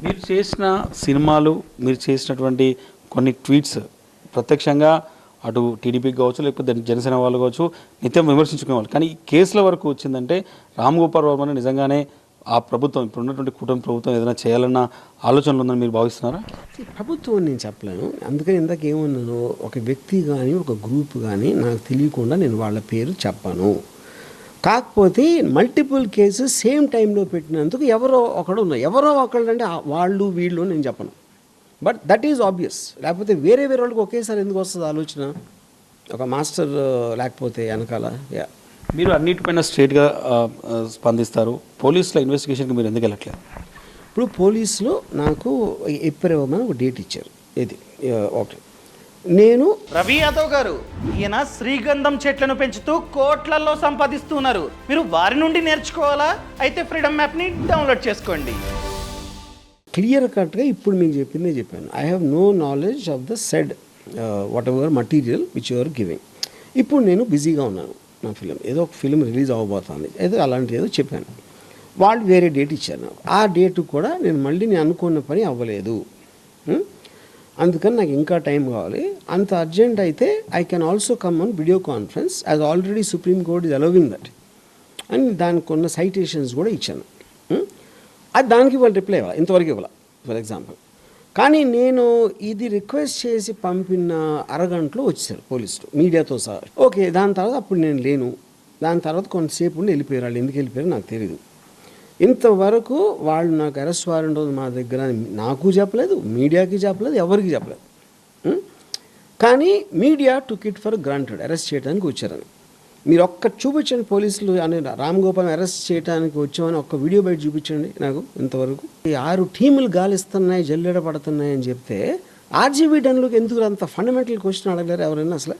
మీరు చేసిన సినిమాలు, మీరు చేసినటువంటి కొన్ని ట్వీట్స్ ప్రత్యక్షంగా అటు టీడీపీకి కావచ్చు, లేకపోతే జనసేన వాళ్ళు కావచ్చు, నిత్యం విమర్శించుకునేవాళ్ళు. కానీ ఈ కేసుల వరకు వచ్చిందంటే రామ్ గోపాల్ వర్మని నిజంగానే ఆ ప్రభుత్వం, ఇప్పుడు ఉన్నటువంటి కూటమి ప్రభుత్వం ఏదైనా చేయాలన్న ఆలోచనలు ఉందని మీరు భావిస్తున్నారా? ప్రభుత్వం నేను చెప్పలేను. అందుకని ఇందాక ఏమన్నాను, ఒక వ్యక్తి కానీ ఒక గ్రూప్ కానీ నాకు తెలియకుండా నేను వాళ్ళ పేరు చెప్పను. కాకపోతే మల్టిపుల్ కేసెస్ సేమ్ టైంలో పెట్టినందుకు ఎవరో ఒకడు ఉన్నారు. ఎవరో ఒకళ్ళు అంటే వాళ్ళు వీళ్ళు నేను చెప్పను. But that is obvious. లేకపోతే వేరే వేరే వాళ్ళకి ఒకేసారి ఎందుకు వస్తుంది ఆలోచన, ఒక మాస్టర్ లేకపోతే వెనకాల. మీరు అన్నిటిపైన స్ట్రేట్గా స్పందిస్తారు. పోలీసుల ఇన్వెస్టిగేషన్కి మీరు ఎందుకు వెళ్ళట్లేదు? ఇప్పుడు పోలీసులు నాకు ఏప్రిల్ ఒక డేట్ ఇచ్చారు. ఇది ఓకే. నేను రవి యాదవ్ గారు, ఈయన శ్రీగంధం చెట్లను పెంచుతూ కోట్లల్లో సంపాదిస్తున్నారు. మీరు వారి నుండి నేర్చుకోవాలా? అయితే ఫ్రీడమ్ యాప్ని డౌన్లోడ్ చేసుకోండి. క్లియర్ కట్గా ఇప్పుడు మీకు చెప్పిందే చెప్పాను. I have no knowledge of the said whatever material which you are giving. ఇప్పుడు నేను బిజీగా ఉన్నాను. నా ఏదో ఒక ఫిలిం రిలీజ్ అవ్వబోతుంది, ఏదో అలాంటి ఏదో చెప్పాను. వాళ్ళు వేరే డేట్ ఇచ్చారు నాకు. ఆ డేటు కూడా నేను అనుకున్న పని అవ్వలేదు. అందుకని నాకు ఇంకా టైం కావాలి. అంత అర్జెంట్ అయితే I can also come on video conference, as already supreme court is allowing that. And దానికి ఉన్న సైటేషన్స్ కూడా ఇచ్చాను. అది దానికి వాళ్ళు రిప్లై ఇవ్వాలి, ఇంతవరకు ఇవ్వాలి ఫర్ ఎగ్జాంపుల్. కానీ నేను ఇది రిక్వెస్ట్ చేసి పంపిన అరగంటలో వచ్చేసారు పోలీసులు మీడియాతో సహా. ఓకే, దాని తర్వాత అప్పుడు నేను లేను. దాని తర్వాత కొంతసేపు ఉండి వెళ్ళిపోయారు. వాళ్ళు ఎందుకు వెళ్ళిపోయారో నాకు తెలియదు. ఇంతవరకు వాళ్ళు నాకు అరెస్ట్ వారెంట్ మా దగ్గర నాకు చెప్పలేదు, మీడియాకి చెప్పలేదు, ఎవరికి చెప్పలేదు. కానీ media took it for granted, arrest చేయడానికి వచ్చారని. మీరు ఒక్క చూపించండి, పోలీసులు అని రామ్ గోపాల్ అరెస్ట్ చేయడానికి వచ్చామని ఒక్క వీడియో బయట చూపించండి నాకు. ఇంతవరకు 6 టీములు గాలిస్తున్నాయి, జల్లెడ పడుతున్నాయి అని చెప్తే ఆర్జీబీ డన్లోకి ఎందుకు అంత ఫండమెంటల్ క్వశ్చన్ అడగలేరు ఎవరైనా అసలు?